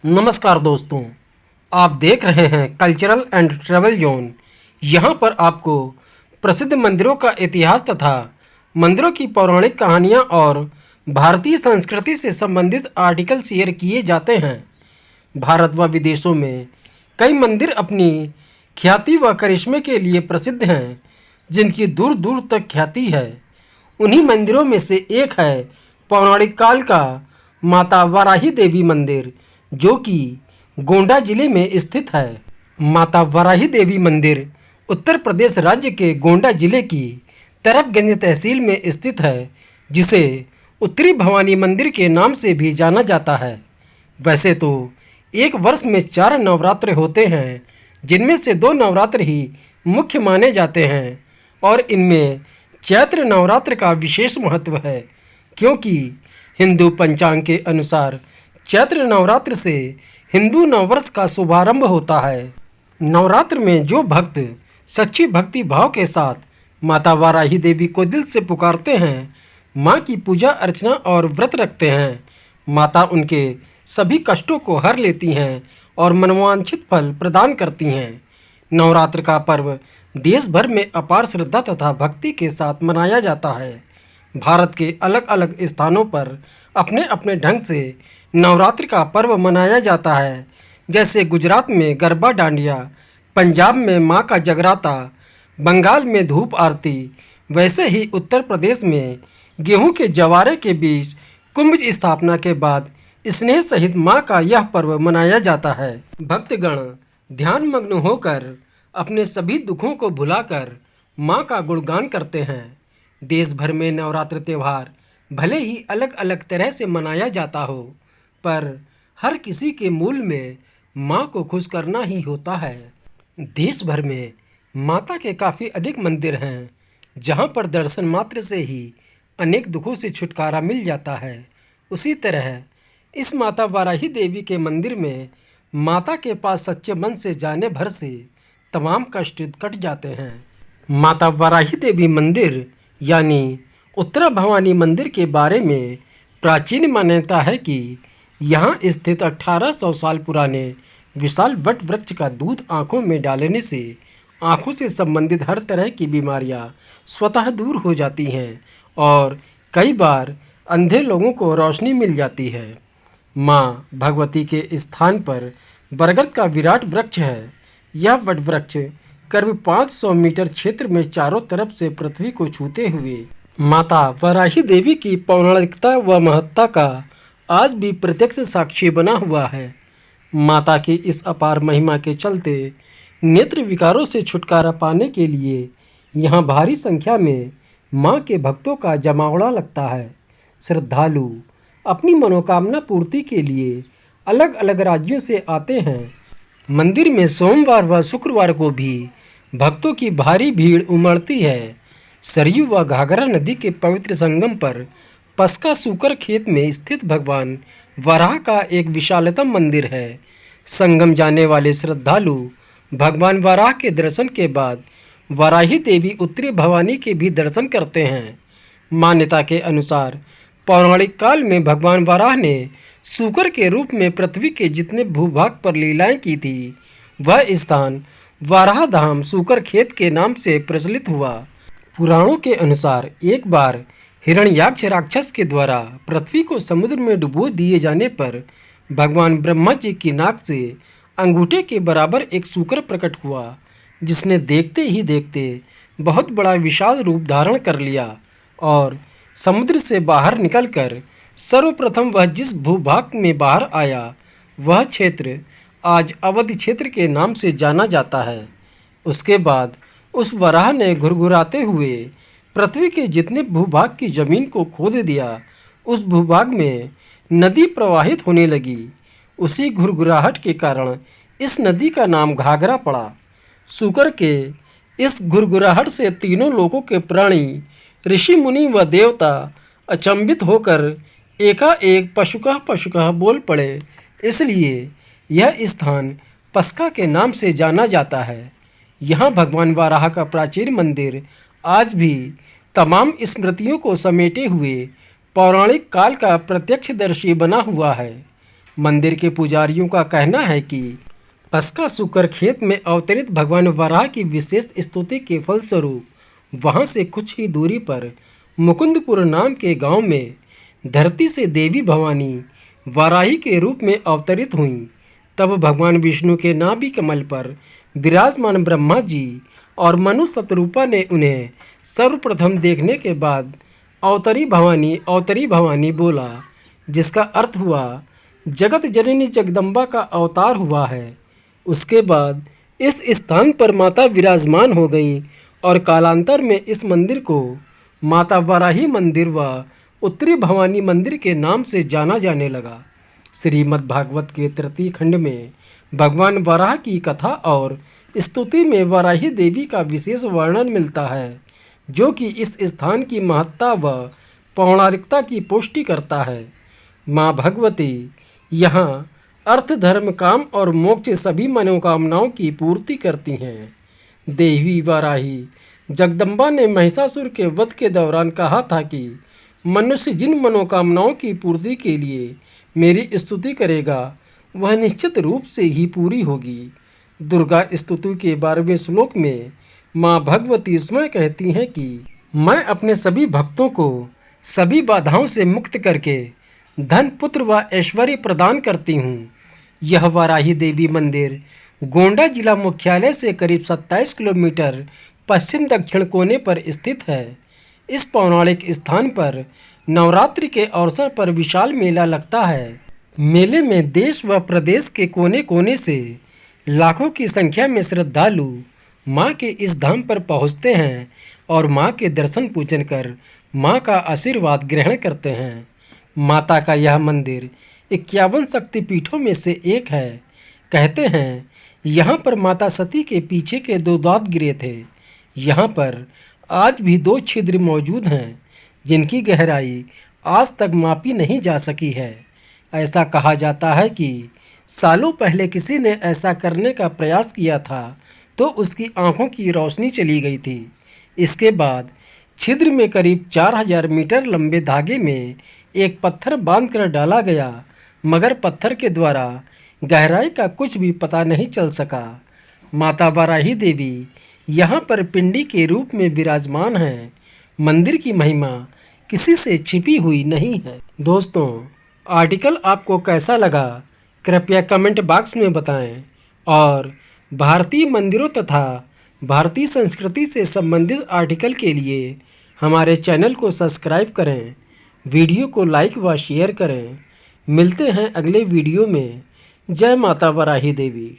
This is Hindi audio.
नमस्कार दोस्तों, आप देख रहे हैं कल्चरल एंड ट्रैवल जोन। यहाँ पर आपको प्रसिद्ध मंदिरों का इतिहास तथा मंदिरों की पौराणिक कहानियाँ और भारतीय संस्कृति से संबंधित आर्टिकल शेयर किए जाते हैं। भारत व विदेशों में कई मंदिर अपनी ख्याति व करिश्मे के लिए प्रसिद्ध हैं, जिनकी दूर दूर तक ख्याति है। उन्हीं मंदिरों में से एक है पौराणिक काल का माता वाराही देवी मंदिर, जो कि गोंडा जिले में स्थित है। माता वाराही देवी मंदिर उत्तर प्रदेश राज्य के गोंडा जिले की तरफगंज तहसील में स्थित है, जिसे उत्तरी भवानी मंदिर के नाम से भी जाना जाता है। वैसे तो एक वर्ष में 4 नवरात्र होते हैं, जिनमें से 2 नवरात्र ही मुख्य माने जाते हैं और इनमें चैत्र नवरात्र का विशेष महत्व है, क्योंकि हिंदू पंचांग के अनुसार चैत्र नवरात्र से हिंदू नववर्ष का शुभारंभ होता है। नवरात्र में जो भक्त सच्ची भक्ति भाव के साथ माता वाराही देवी को दिल से पुकारते हैं, माँ की पूजा अर्चना और व्रत रखते हैं, माता उनके सभी कष्टों को हर लेती हैं और मनोवांछित फल प्रदान करती हैं। नवरात्र का पर्व देश भर में अपार श्रद्धा तथा भक्ति के साथ मनाया जाता है। भारत के अलग अलग स्थानों पर अपने अपने ढंग से नवरात्र का पर्व मनाया जाता है। जैसे गुजरात में गरबा डांडिया, पंजाब में माँ का जगराता, बंगाल में धूप आरती, वैसे ही उत्तर प्रदेश में गेहूं के जवारे के बीच कुंभ स्थापना के बाद स्नेह सहित माँ का यह पर्व मनाया जाता है। भक्तगण ध्यान मग्न होकर अपने सभी दुखों को भुलाकर माँ का गुणगान करते हैं। देश भर में नवरात्र त्यौहार भले ही अलग अलग तरह से मनाया जाता हो, पर हर किसी के मूल में माँ को खुश करना ही होता है। देश भर में माता के काफ़ी अधिक मंदिर हैं, जहाँ पर दर्शन मात्र से ही अनेक दुखों से छुटकारा मिल जाता है। उसी तरह इस माता वाराही देवी के मंदिर में माता के पास सच्चे मन से जाने भर से तमाम कष्ट कट जाते हैं। माता वाराही देवी मंदिर यानी उत्तरा भवानी मंदिर के बारे में प्राचीन मान्यता है कि यहाँ स्थित 1800 साल पुराने विशाल वट वृक्ष का दूध आँखों में डालने से आँखों से संबंधित हर तरह की बीमारियाँ स्वतः दूर हो जाती हैं और कई बार अंधे लोगों को रोशनी मिल जाती है। माँ भगवती के स्थान पर बरगद का विराट वृक्ष है। यह वट वृक्ष करीब 500 मीटर क्षेत्र में चारों तरफ से पृथ्वी को छूते हुए माता वाराही देवी की पौराणिकता व महत्ता का आज भी प्रत्यक्ष साक्षी बना हुआ है। माता की इस अपार महिमा के चलते नेत्र विकारों से छुटकारा पाने के लिए यहाँ भारी संख्या में माँ के भक्तों का जमावड़ा लगता है। श्रद्धालु अपनी मनोकामना पूर्ति के लिए अलग अलग राज्यों से आते हैं। मंदिर में सोमवार व शुक्रवार को भी भक्तों की भारी भीड़ उमड़ती है। सरयू व घाघरा नदी के पवित्र संगम पर पसका सूकर खेत में स्थित भगवान वराह का एक विशालतम मंदिर है। संगम जाने वाले श्रद्धालु भगवान वराह के दर्शन के बाद वाराही देवी उत्तरी भवानी के भी दर्शन करते हैं। मान्यता के अनुसार पौराणिक काल में भगवान वराह ने सूकर के रूप में पृथ्वी के जितने भूभाग पर लीलाएं की थी, वह स्थान वाराह धाम सूकर खेत के नाम से प्रचलित हुआ। पुराणों के अनुसार एक बार हिरण्याक्ष राक्षस के द्वारा पृथ्वी को समुद्र में डुबो दिए जाने पर भगवान ब्रह्मा जी की नाक से अंगूठे के बराबर एक सूकर प्रकट हुआ, जिसने देखते ही देखते बहुत बड़ा विशाल रूप धारण कर लिया और समुद्र से बाहर निकलकर सर्वप्रथम वह जिस भूभाग में बाहर आया, वह क्षेत्र आज अवध क्षेत्र के नाम से जाना जाता है। उसके बाद उस वराह ने घुरघुराते हुए पृथ्वी के जितने भूभाग की जमीन को खोद दिया। उस भूभाग में नदी प्रवाहित होने लगी। उसी घुरघुराहट के कारण इस नदी का नाम घाघरा पड़ा। सूकर के इस घुरघुराहट से तीनों लोकों के प्राणी, ऋषि मुनि व देवता अचंभित होकर एकाएक पशुकः पशुकः बोल पड़े। इसलिए यह स्थान पसका के नाम से जाना जाता है। यहाँ भगवान वाराह का प्राचीन मंदिर आज भी तमाम स्मृतियों को समेटे हुए पौराणिक काल का प्रत्यक्षदर्शी बना हुआ है। मंदिर के पुजारियों का कहना है कि पस्का शुक्र खेत में अवतरित भगवान वराह की विशेष स्तुति के फलस्वरूप वहाँ से कुछ ही दूरी पर मुकुंदपुर नाम के गांव में धरती से देवी भवानी वाराही के रूप में अवतरित हुईं। तब भगवान विष्णु के नाभि कमल पर विराजमान ब्रह्मा जी और मनु शतरूपा ने उन्हें सर्वप्रथम देखने के बाद अवतरी भवानी बोला, जिसका अर्थ हुआ जगत जननी जगदम्बा का अवतार हुआ है। उसके बाद इस स्थान पर माता विराजमान हो गईं और कालांतर में इस मंदिर को माता वाराही मंदिर व उत्तरी भवानी मंदिर के नाम से जाना जाने लगा। श्रीमद् भागवत के तृतीय खंड में भगवान वराह की कथा और स्तुति में वाराही देवी का विशेष वर्णन मिलता है, जो कि इस स्थान की महत्ता व पौराणिकता की पुष्टि करता है। माँ भगवती यहाँ अर्थ, धर्म, काम और मोक्ष सभी मनोकामनाओं की पूर्ति करती हैं। देवी वाराही जगदम्बा ने महिषासुर के वध के दौरान कहा था कि मनुष्य जिन मनोकामनाओं की पूर्ति के लिए मेरी स्तुति करेगा वह निश्चित रूप से ही पूरी होगी। दुर्गा स्तुति के 12वें श्लोक में माँ भगवती स्वयं कहती हैं कि मैं अपने सभी भक्तों को सभी बाधाओं से मुक्त करके धन, पुत्र व ऐश्वर्य प्रदान करती हूँ। यह वाराही देवी मंदिर गोंडा जिला मुख्यालय से करीब 27 किलोमीटर पश्चिम दक्षिण कोने पर स्थित है। इस पौराणिक स्थान पर नवरात्रि के अवसर पर विशाल मेला लगता है। मेले में देश व प्रदेश के कोने कोने से लाखों की संख्या में श्रद्धालु माँ के इस धाम पर पहुँचते हैं और माँ के दर्शन पूजन कर माँ का आशीर्वाद ग्रहण करते हैं। माता का यह मंदिर 51 शक्तिपीठों में से एक है। कहते हैं यहाँ पर माता सती के पीछे के 2 दांत गिरे थे। यहाँ पर आज भी 2 छिद्र मौजूद हैं, जिनकी गहराई आज तक मापी नहीं जा सकी है। ऐसा कहा जाता है कि सालों पहले किसी ने ऐसा करने का प्रयास किया था तो उसकी आंखों की रोशनी चली गई थी। इसके बाद छिद्र में करीब 4000 मीटर लंबे धागे में एक पत्थर बांधकर डाला गया, मगर पत्थर के द्वारा गहराई का कुछ भी पता नहीं चल सका। माता वाराही देवी यहाँ पर पिंडी के रूप में विराजमान है। मंदिर की महिमा किसी से छिपी हुई नहीं है। दोस्तों, आर्टिकल आपको कैसा लगा कृपया कमेंट बॉक्स में बताएं और भारतीय मंदिरों तथा भारतीय संस्कृति से संबंधित आर्टिकल के लिए हमारे चैनल को सब्सक्राइब करें, वीडियो को लाइक व शेयर करें। मिलते हैं अगले वीडियो में। जय माता वाराही देवी।